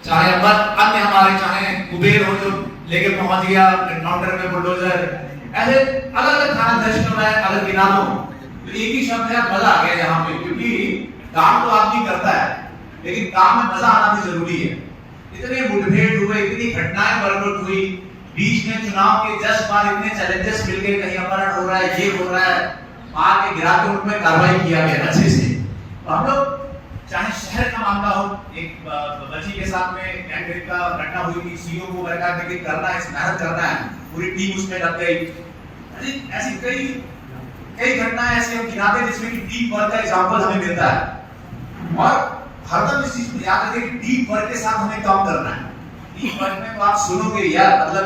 चाहे अन्य हमारे चाहे कुबेर हो जो लेके पहुंच गया एनकाउंटर में बुलडोजर, ऐसे अलग अलग थाना दर्शन में अगर गिना लो तो एक ही शब्द है मजा आ गया यहाँ पे, क्योंकि काम तो आदमी करता है लेकिन काम में मजा आना भी जरूरी है। इतने मुठभेड़ हुए, इतनी घटनाएं बरकरार हुई, बीच में चुनाव के जस्ट बाद इतने चैलेंजेस मिल गए, कहीं अपहरण हो रहा है, ये हो रहा है, मार के गिरा के उनमें कार्रवाई किया गया अच्छे से। तो हम लोग चाहे शहर का मामला हो, एक बच्ची के साथ में गैंग रेप का घटना हुई थी, सीओ को बरकरार करके करना है, मेहनत करना है, पूरी टीम उसमें लग गई। ऐसी कई घटनाएं ऐसी हम गिनाते हैं जिसमें कि टीम वर्क का एग्जांपल हमें मिलता है। और हरदम इस चीज को याद रखें कि टीम वर्क के साथ हमें काम करना है। टीम वर्क में तो आप सुनोगे यार, मतलब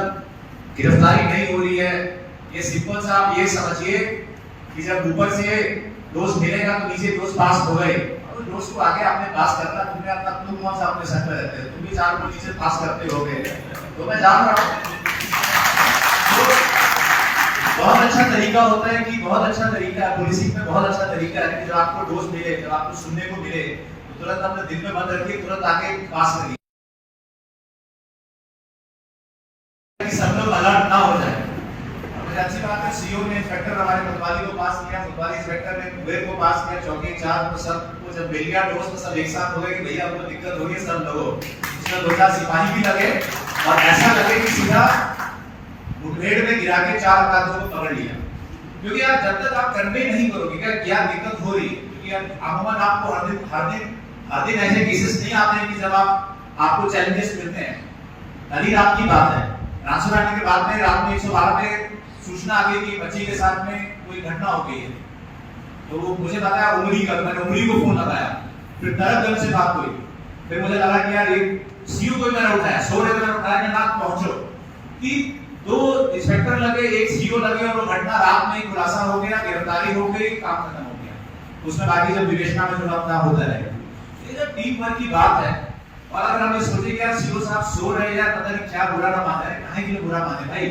गिरफ्तारी नहीं हो रही है, ये सिंपल सा आप ये समझिए कि जब ऊपर से दोस्त मिलेगा तो नीचे दोस्त पास हो गए, दोस्त को आगे आपने पास करना, तुमने अपना तुम कौन सा अपने सर पे रहते हो, तुम भी 4 को नीचे पास करते होगे, तो मैं जान रहा हूँ। तो बहुत अच्छा तरीका होता है कि बहुत अच्छा तरीका है पुलिसिंग में, बहुत अच्छा तरीका है कि जब आपको दोस्त मिले, जब आपको सुनने को मिले तो तुरंत अपने दिल में बंद रखिए, तुरंत आगे पास करिए, सब लोग अलर्ट ना हो जाए। अच्छी बात है, सीओ ने इंस्पेक्टर हमारे कोतवाली को पास किया, कोतवाली इंस्पेक्टर ने कुबेर को पास किया, चौकी इंचार्ज को, सबको जब मिल गया दोस्त तो सब एक साथ हो गए कि भैया आपको दिक्कत हो रही है, सब लोगों उसमें 2-4 सिपाही भी लगे और ऐसा लगे कि सीधा मुठभेड़ में गिरा के 4 अपराधियों को पकड़ लिया। क्योंकि यार जब तक आप कन्वे नहीं करोगे क्या दिक्कत हो रही है, क्योंकि अमूमन आपको हर दिन ऐसे केसेस नहीं आते हैं कि जब आपको चैलेंजेस मिलते हैं। कल ही रात की बात है, ट्रांसफर आने के बाद में रात में 112 पे सूचना आ गई कि बच्ची के साथ में कोई घटना हो गई है, तो वो मुझे बताया उमरी का, मैंने उमरी को फोन लगाया, फिर तरफ से बात हुई, फिर मुझे लगा कि यार ये सीओ को मैंने उठाया, सो रहे मैंने उठाया कि रात पहुंचो, कि 2 इंस्पेक्टर लगे, 1 सीओ लगे और वो घटना रात में खुलासा हो गया, गिरफ्तारी हो गई, काम खत्म हो गया। उसमें बाकी जब विवेचना में थोड़ा अपना होता रहेगा। ये जब टीम वर्क की बात है, और अगर हम ये सोचे कि यार सीओ साहब सो रहे हैं, यार पता नहीं क्या बुरा ना माने, काहे के लिए बुरा माने भाई,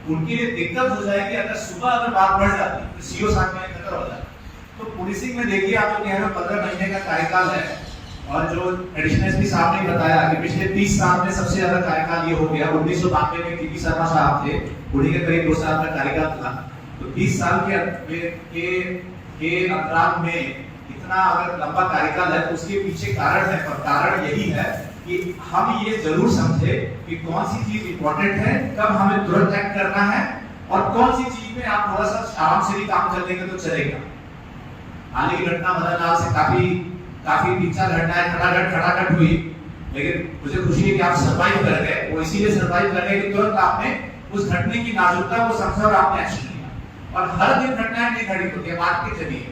उनके लिए दिक्कत हो जाएगी अगर सुबह अगर बात बढ़ जाती तो सीओ साहब में खतरा हो जाता। तो पुलिसिंग में देखिए आप लोग कह रहे हो 15 महीने का कार्यकाल है, और जो एडिशनल एसपी साहब ने बताया कि पिछले 30 साल में सबसे ज्यादा कार्यकाल ये हो गया। 1992 में टीपी शर्मा साहब थे, उन्हीं के करीब 2 साल का कार्यकाल था, तो 30 साल के अंतराल में इतना अगर लंबा कार्यकाल है तो उसके पीछे कारण है, और कारण यही है कि हम ये जरूर समझे कि कौन सी चीज इंपॉर्टेंट है, कब हमें तुरंत एक्ट करना है, और कौन सी चीज में आप थोड़ा सा आराम से भी काम कर लेंगे तो चलेगा। हाल की घटना मदनलाल से काफी 3-4 घटनाएं खटाखट हुई, लेकिन मुझे खुशी है कि आप सरवाइव कर गए। वो इसीलिए सरवाइव कर गए कि तुरंत आपने उस घटने की नाजुकता को समझा और आपने एक्शन लिया। और हर दिन घटनाएं नहीं घटी होती है, बात के चलिए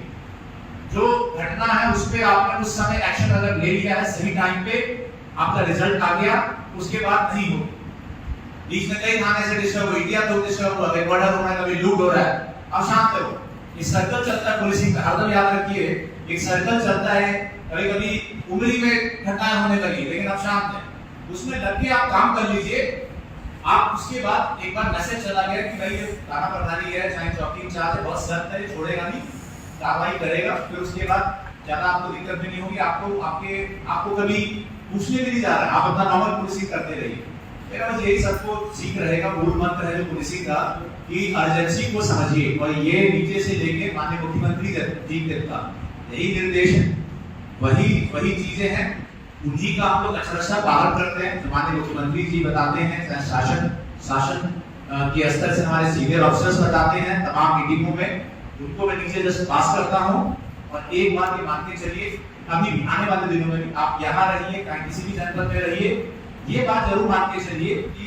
जो घटना है उस पर आपने उस समय एक्शन अगर ले लिया है सही टाइम पे, आपका रिजल्ट आ गया, उसके बाद नहीं हो। बीच में कई थाने से डिस्टर्ब हुई, या तो डिस्टर्ब हुआ, कभी मर्डर हो रहा है, कभी लूट हो रहा है, अब शांत रहो। ये सर्कल चलता है पुलिसिंग का, हरदम याद रखिए एक सर्कल चलता है। कभी कभी उमरी में घटनाएं होने लगी, लेकिन अब शांत है, उसमें लग के आप काम कर लीजिए। आप उसके बाद एक बार मैसेज चला गया कि भाई ये थाना प्रभारी है, चाहे चौकी इंचार्ज है, बहुत सख्त है, छोड़ेगा नहीं, कार्रवाई करेगा, फिर उसके बाद ज्यादा आपको दिक्कत भी नहीं होगी। आपको कभी पूछने भी नहीं जा रहा है, आप अपना नॉर्मल पुलिसिंग करते रहिए। मेरा बस यही सबको सीख रहेगा, मूल मंत्र है जो पुलिसिंग का, कि अर्जेंसी को समझिए, और ये नीचे से लेके माननीय मुख्यमंत्री जी तक का यही निर्देश है, वही चीजें हैं, उन्हीं का हम लोग अक्षरशः पालन करते हैं। जो माननीय मुख्यमंत्री जी बताते हैं, शासन के स्तर से हमारे सीनियर ऑफिसर्स बताते हैं तमाम मीटिंगों में, उनको मैं नीचे जस्ट पास करता हूँ। और एक बात ये मान के चलिए, अभी भी आने वाले दिनों में भी आप यहाँ रहिए, कहीं किसी भी जनपद में रहिए, ये बात जरूर मान के चलिए कि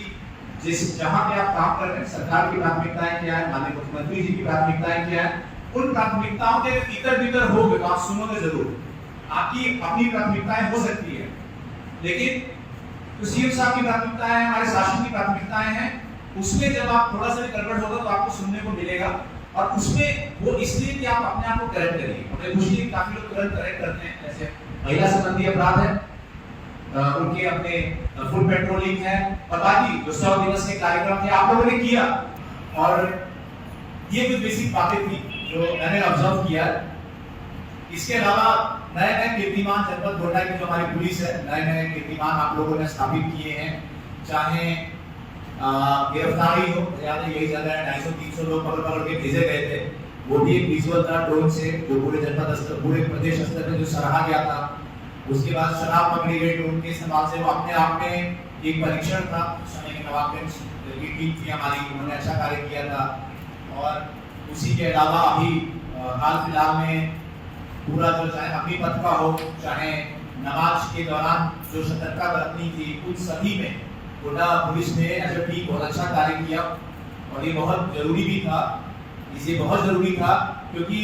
जिस जहाँ पे आप काम कर रहे हैं, सरकार की प्राथमिकताएं क्या है, माननीय मुख्यमंत्री जी की प्राथमिकताएं क्या है, उन प्राथमिकताओं के भीतर होगे तो आप सुनोगे जरूर। आपकी अपनी प्राथमिकताएं हो सकती है, लेकिन जो सीएम साहब की प्राथमिकताएं हैं, हमारे शासन की प्राथमिकताएं हैं, उसमें जब आप थोड़ा सा भी गड़बड़ होगा तो आपको सुनने को मिलेगा। और उसमें वो इसलिए कि आप अपने आप को करेक्ट करिए। मुझे खुशी है काफी लोग तुरंत करेक्ट करते हैं, जैसे महिला संबंधी अपराध है, उनके अपने फुल पेट्रोलिंग है, और बाकी जो 100 दिवस के कार्यक्रम थे आप लोगों ने किया, और ये कुछ बेसिक बातें थी जो मैंने ऑब्जर्व किया। इसके अलावा नए नए कीर्तिमान जनपद गोड्डा की जो हमारी पुलिस है, नए नए कीर्तिमान आप लोगों ने स्थापित किए हैं। चाहे गिरफ्तारी हो, यही जगह 250-300 लोग पकड़ के भेजे गए थे, वो भी एक विजुअल था ड्रोन से, जो पूरे जनपद स्तर, पूरे प्रदेश स्तर पे जो सराहा गया था। उसके बाद शराब पकड़ी गई ड्रोन के इस्तेमाल से, वो अपने आप में एक परीक्षण था। उस समय के नवाबगंज की टीम थी हमारी, उन्होंने अच्छा कार्य किया था। और उसी के अलावा अभी हाल फिलहाल में पूरा जो चाहे अग्निपथ का हो, चाहे नमाज के दौरान जो सतर्कता बरतनी थी, उन सभी में गोड्डा पुलिस ने एज अ टीम बहुत अच्छा कार्य किया। और ये बहुत जरूरी भी था, इसे बहुत जरूरी था, क्योंकि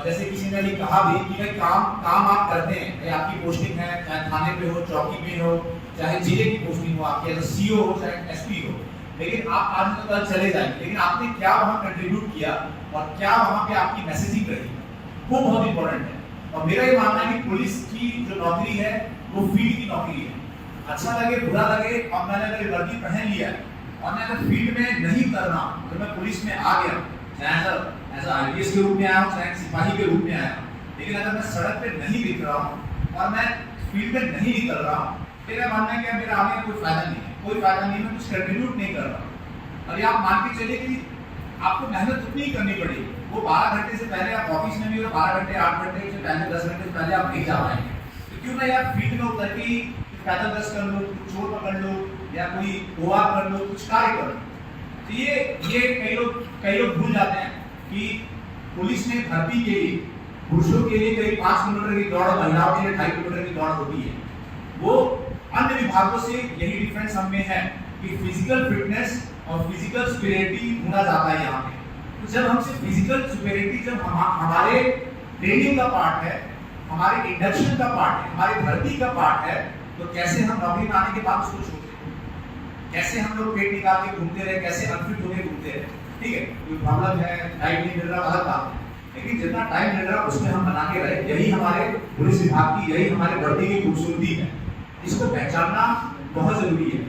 जैसे किसी ने भी कहा भी कि भाई काम आप करते हैं, चाहे आपकी पोस्टिंग है, चाहे थाने पे हो, चौकी पे हो, चाहे जिले की पोस्टिंग हो आपकी, एज सीओ हो, चाहे एसपी हो, लेकिन आप आज तो कल चले जाएंगे, लेकिन आपने क्या वहाँ कंट्रीब्यूट किया और क्या वहाँ पे आपकी मैसेजिंग रही, वो बहुत इंपॉर्टेंट है। और मेरा ये मानना है कि पुलिस की जो नौकरी है वो फील्ड की नौकरी है। अच्छा लगे बुरा लगे, और मैंने अगर वर्दी पहन लिया और मैं अगर फील्ड में नहीं उतरना, अगर मैं पुलिस में आ गया, चाहे एज आईपीएस के रूप में आया हूँ, चाहे सिपाही के रूप में आया हूँ, लेकिन अगर मैं सड़क पे नहीं दिख रहा हूँ और मैं फील्ड में नहीं निकल रहा हूँ, मेरा मानना है कि मेरा आने का कोई फायदा नहीं है, कोई फायदा नहीं है, मैं कुछ कंट्रीब्यूट नहीं कर रहा हूँ। और ये आप मान के चलिए कि आपको मेहनत उतनी ही करनी पड़ेगी। वो 12 घंटे से पहले आप ऑफिस में भी हो, 12 घंटे 8 घंटे से पहले 10 घंटे से पहले आप नहीं जा पाएंगे, तो क्यों ना यार फील्ड में उतर के पैदल दस कर लो, चोर पकड़ लो, या कोई गोवा कर लो, कुछ कार्य कर लो। तो ये कई लोग भूल जाते हैं कि पुलिस में भर्ती के लिए पुरुषों के लिए करीब 5 किलोमीटर की दौड़, महिलाओं के लिए 2.5 किलोमीटर की दौड़ होती है। वो अन्य विभागों से यही डिफरेंस हम में है कि फिजिकल फिटनेस और फिजिकल सुपेरियरिटी ढूंढा जाता है यहाँ पे। तो जब हमसे फिजिकल सुपेरियरिटी जब हमारे ट्रेनिंग का पार्ट है, हमारे इंडक्शन का पार्ट है, हमारे भर्ती का पार्ट है, तो कैसे हम नौकरी में आने के बाद उसको छोड़ते हैं, कैसे हम लोग पेट निकाल के घूमते रहे, कैसे अनफिट होके घूमते रहे। ठीक है, कोई प्रॉब्लम है, टाइम नहीं मिल रहा, अलग बात है, लेकिन जितना टाइम मिल रहा उसमें हम बना के रहे, यही हमारे पुलिस विभाग की, यही हमारे वर्दी की खूबसूरती है। इसको पहचानना बहुत जरूरी है।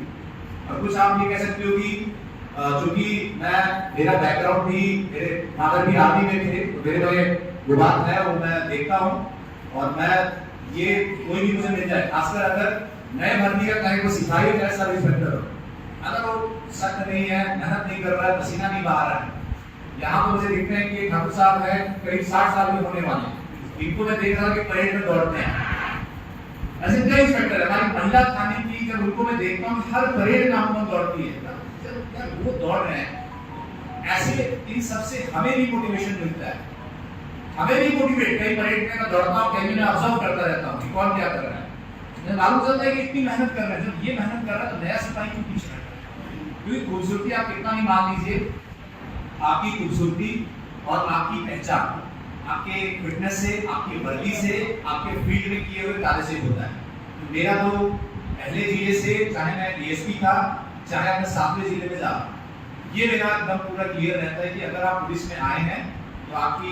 और कुछ आप ये कह सकते हो कि चूंकि मेरा बैकग्राउंड भी, मेरे फादर भी आर्मी में थे, तो मेरे में जो बात है वो मैं देखता हूँ, और मैं ये कोई भी मुझे मिल जाए, खासकर अगर नए भर्ती का चाहे वो सिपाही हो चाहे सब इंस्पेक्टर हो, अगर वो सख्त नहीं है, मेहनत नहीं कर रहा है, पसीना नहीं बहा रहा है, यहाँ तो मुझे देखते हैं कि ठाकुर साहब है करीब 60 साल के होने वाले, इनको मैं देख रहा हूँ कि परेड में दौड़ते हैं। ऐसे कई इंस्पेक्टर है, हमारी महिला थाने की, जब उनको मैं देखता हूँ हर परेड में हम दौड़ती है, वो दौड़ रहे हैं। ऐसे इन सबसे हमें भी मोटिवेशन मिलता है, हमें भी मोटिवेट, कई परेड में मैं दौड़ता हूँ, कई मैं ऑब्जर्व करता रहता हूँ कि कौन क्या कर रहा है, मुझे मालूम चलता है कि इतनी मेहनत कर रहे हैं। जब ये मेहनत कर रहा है तो नया सिपाही क्यों पीछे रहता है? क्योंकि खूबसूरती आप कितना भी मान लीजिए, आपकी खूबसूरती और आपकी पहचान आपके फिटनेस से, आपकी वर्दी से, आपके फील्ड में किए हुए कार्य से होता है। तो मेरा तो पहले जिले से, चाहे मैं डीएसपी था, चाहे मैं 7वें जिले में जा, ये मेरा एकदम पूरा क्लियर रहता है कि अगर आप पुलिस में आए हैं तो आपकी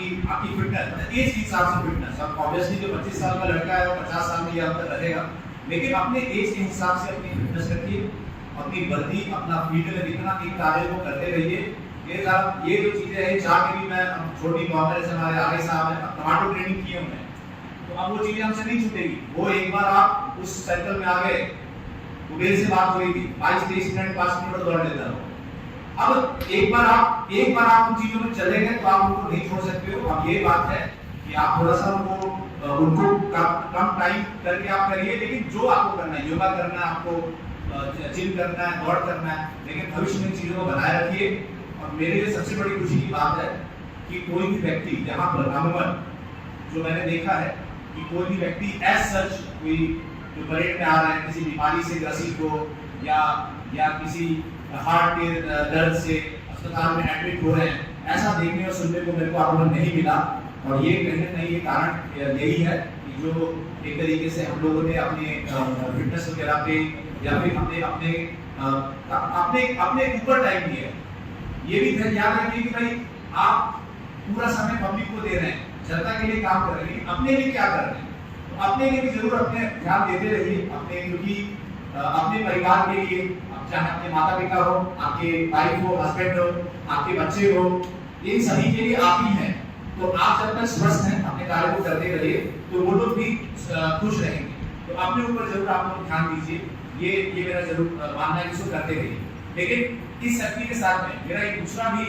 फिटनेस, मतलब एज के हिसाब से फिटनेस, अब ऑब्वियसली जो 25 साल का लड़का है वो 50 साल में ये अंतर रहेगा, लेकिन अपने एज के हिसाब से अपनी फिटनेस रखिए, अपनी वर्दी, अपना फील्ड में जितना भी कार्य को करते रहिए। ये जो चीजें हैं, जाके भी मैं छोटी गवर्नमेंट से, हमारे आगे साहब है, टमाटो ट्रेनिंग किए हुए हैं, तो अब वो चीजें हमसे नहीं छूटेगी। वो एक बार आप उस सर्कल में आ गए, उबेर से बात हो रही थी, 22-23 मिनट 5 किलोमीटर दौड़ लेता हूँ। अब एक बार आप उन चीजों में चले गए तो आप उनको नहीं छोड़ सकते हो। अब ये बात है कि आप थोड़ा सा उनको कम टाइम करके आप करिए, लेकिन जो आपको करना है, योगा करना है, आपको जिम करना है, दौड़ करना है, लेकिन भविष्य में चीजों को बनाए रखिए। और मेरे लिए सबसे बड़ी खुशी की बात है कि कोई भी व्यक्ति यहाँ पर अमूमन जो मैंने देखा है कि कोई भी व्यक्ति एज सच, कोई जो परेड में आ रहा है किसी बीमारी से ग्रसित हो, या किसी हार्ट के दर्द से अस्पताल में एडमिट हो रहे हैं, ऐसा देखने और सुनने को मेरे को अमूमन नहीं मिला। और ये कहीं ना कहीं ये कारण यही है कि जो एक तरीके से हम लोगों ने अपने फिटनेस वगैरह पे, या फिर अपने ऊपर टाइम दिया है। ये भी याद रखिए कि भाई आप पूरा समय पब्लिक को दे रहे हैं, जनता के लिए काम कर रहे हैं, अपने लिए क्या कर रहे हैं, तो अपने लिए भी जरूर अपने ध्यान देते रहिए, अपने, क्योंकि अपने परिवार के लिए, चाहे अपने माता पिता हो, आपके वाइफ हो, हस्बैंड हो, आपके बच्चे हो, इन सभी के लिए आप ही हैं। तो आप जब तक स्वस्थ हैं अपने कार्य को करते रहिए तो वो लोग भी खुश रहेंगे। तो अपने ऊपर जरूर आप लोग ध्यान दीजिए, ये मेरा जरूर मानना है कि इसको करते रहिए। लेकिन इस शक्ति के साथ में मेरा एक दूसरा भी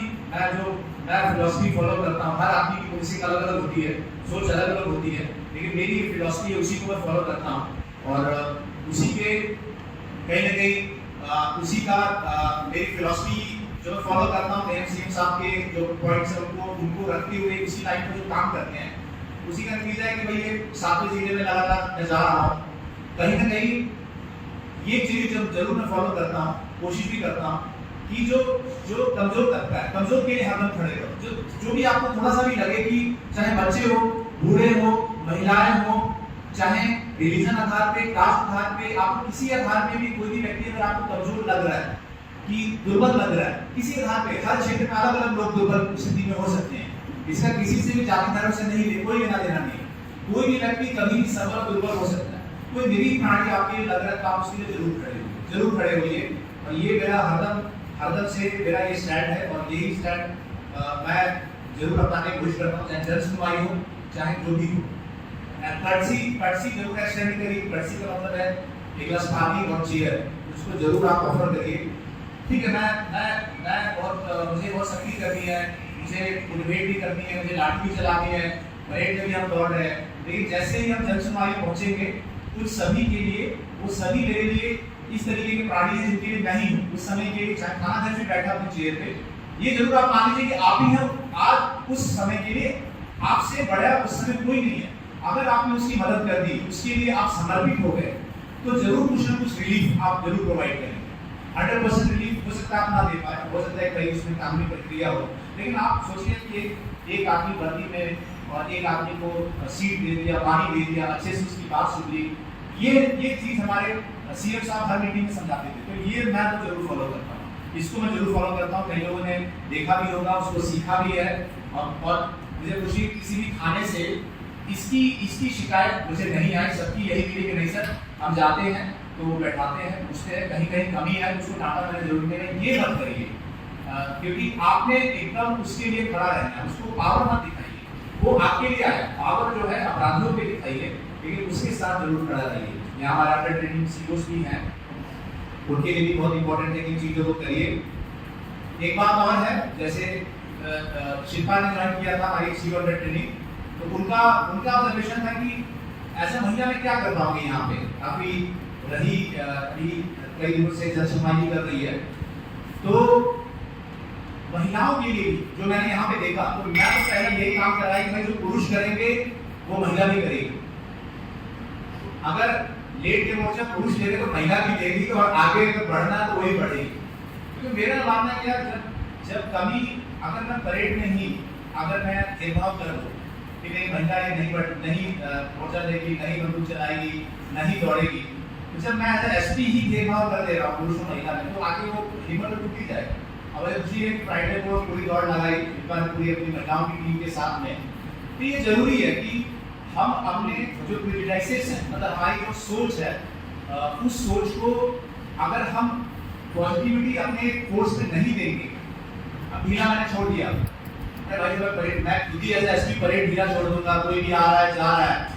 मैं फिलॉसफी फॉलो करता हूँ। हर आदमी की पॉलिसी अलग अलग होती है, सोच अलग अलग होती है, लेकिन मेरी ये फिलॉसफी है, उसी को मैं फॉलो करता हूँ और उसी के कहीं न कहीं उसी का मेरी फिलॉसफी जो मैं फॉलो करता हूँ सीएम साहब के जो पॉइंट्स हैं उनको रखते हुए उसी लाइन पर जो काम करते हैं, उसी का नतीजा है कि भाई ये 7वें जिले में लगातार मैं जा रहा हूँ। कहीं ना कहीं ये चीज जरूर मैं फॉलो करता हूँ, कोशिश भी करता हूँ कि जो कमजोर तबका है, कमजोर के लिए हरदम खड़े रहो। जो भी आपको थोड़ा सा भी लगे कि चाहे बच्चे हो, बूढ़े हो, महिलाएं हो, चाहे रिलीजन आधार पे, कास्ट आधार पे, आपको किसी आधार पे भी कोई भी व्यक्ति अगर आपको कमजोर लग रहा है कि दुर्बल लग रहा है, किसी आधार पे, हर क्षेत्र में अलग अलग लोग दुर्बल स्थिति में हो सकते हैं। इसका किसी से भी जाति धर्म से नहीं कोई लेना देना नहीं। कोई भी व्यक्ति कभी भी सबल दुर्बल हो सकता है। कोई निरीह प्राणी आपके लिए लग रहा है तो आप उसके लिए जरूर खड़े होइए। और ये मेरा हरदम से मेरा ये स्टैंड है और यही स्टैंड मैं जरूर अपनाने की कोशिश करता हूँ, चाहे जन सुनवाई हो, चाहे जो भी हो। कर्टसी जरूर एक्सटेंड करिए। कर्टसी का मतलब है एक गिलास पानी और चेयर, उसको जरूर आप ऑफर करिए। ठीक है, मैं मुझे बहुत सख्ती करनी है, मुझे मोटिवेट भी करनी है, मुझे लाठी भी चलानी है, परेड में भी हम दौड़ रहे हैं, लेकिन जैसे ही हम जन सुनवाई पहुंचेंगे उस सभी के लिए, वो सभी मेरे लिए इस तरीके के प्राणी हैं जिनके लिए नहीं हूँ उस समय के लिए, चाहे खाना घर से बैठा अपनी चेयर पे, ये जरूर आप मान लीजिए कि आप ही हम आज उस समय के लिए, आपसे बड़ा उस समय कोई नहीं है। अगर आपने उसकी मदद कर दी, उसके लिए आप समर्पित हो गए, तो जरूर कुछ ना कुछ रिलीफ आप जरूर प्रोवाइड करेंगे। 100% रिलीफ हो सकता है आप ना दे पाए, हो सकता है कहीं उसमें कानूनी प्रक्रिया हो, लेकिन आप सोचिए कि एक आदमी वर्दी में और एक आदमी को सीट दे दिया, पानी दे दिया, अच्छे से उसकी बात सुन ली, ये चीज हमारे सीएम साहब हर मीटिंग में समझाते थे। तो ये मैं तो जरूर फॉलो करता हूँ, इसको मैं जरूर फॉलो करता हूँ। कई लोगों ने देखा भी होगा, उसको सीखा भी है और मुझे खुशी किसी भी खाने से इसकी शिकायत मुझे नहीं आई। सबकी यही मिली कि नहीं सर, हम जाते हैं तो वो बैठाते हैं, पूछते हैं कहीं कमी है, उसको डांटा मैंने जरूर देना, ये मत करिए, क्योंकि आपने एकदम उसके लिए खड़ा रहना है, उसको पावर मत दिखाइए। वो आपके लिए आया, पावर जो है अपराधियों पे दिखाइए, लेकिन उसके साथ जरूर खड़ा रहिए। यहाँ हमारे अंडर ट्रेनिंग सीओस भी हैं, उनके लिए भी बहुत इंपॉर्टेंट है कि इन चीजों को करिए। एक बात और है, जैसे शिल्पा ने ज्वाइन किया था हमारी सीओ अंडर ट्रेनिंग, तो उनका ऑब्जर्वेशन था कि ऐसा महिला में क्या कर पाओगे यहाँ पे, काफी रही अभी कई दिनों से जन सुनवाई कर रही है, तो महिलाओं के लिए जो मैंने यहाँ पे देखा, तो मैं तो पहले यही काम कर रहा है कि भाई जो पुरुष करेंगे वो महिला भी करेगी। अगर लेट के मोर्चा पुरुष ले तो महिला भी देगी, तो और आगे अगर बढ़ना तो वही बढ़ेगी। क्योंकि मेरा मानना क्या, जब कभी अगर मैं परेड में ही अगर मैं भेदभाव कर दूं कि नहीं महिला ये नहीं मोर्चा देगी, नहीं बंदूक चलाएगी, नहीं दौड़ेगी, तो जब मैं एज एसपी ही भेदभाव कर दे रहा हूँ पुरुष और महिला में, तो आगे वो हिम्मत टूट ही जाएगी। अब दूसरी एक फ्राइडे को पूरी दौड़ लगाई पूरी अपनी महिलाओं की टीम के साथ में, तो ये जरूरी है कि हम अपने जो प्रिविलेजेस हैं, मतलब हमारी जो सोच है, उस सोच को अगर हम पॉजिटिविटी अपने फोर्स में नहीं देंगे। अब ढीला मैंने छोड़ दिया, भाई मैं खुद ही एज एसपी परेड ढीला छोड़ दूंगा, कोई भी आ रहा है जा रहा है,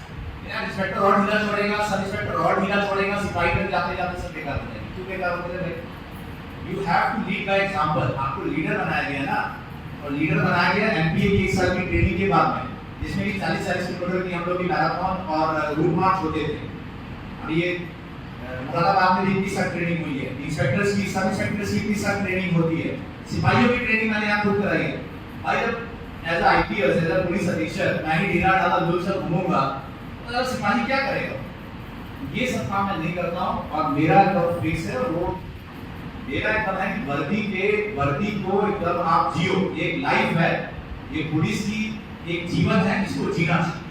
इंस्पेक्टर और ढीला छोड़ेगा, सब इंस्पेक्टर और ढीला छोड़ेगा, सिपाही तक जाते जाते सब बेकार हो जाएंगे। क्यों बेकार होते हैं? You have to lead by example. आपको लीडर बनाया गया ना, और लीडर बनाया गया एमपीए की 1 साल की ट्रेनिंग के बाद में, जिसमें कि 40-40 किलोमीटर की हम लोग की मैराथन और रूट मार्च होते थे। अब ये मुरादाबाद में भी 20 साल ट्रेनिंग हुई है, इंस्पेक्टर्स की, सब इंस्पेक्टर्स की 20 साल ट्रेनिंग होती है, सिपाहियों की ट्रेनिंग मैंने यहाँ खुद कराई है। भाई जब एज आईपीएस, एज पुलिस अधीक्षक मैं ही ढीला ढाला दूर से घूमूंगा, तो सिपाही क्या करेगा? ये सब काम मैं नहीं करता हूँ। और मेरा जो फिक्स है वो मेरा एकदम है कि वर्दी को एकदम आप जियो, एक लाइफ है, ये पुलिस की एक जीवन है, इसको जीना चाहिए।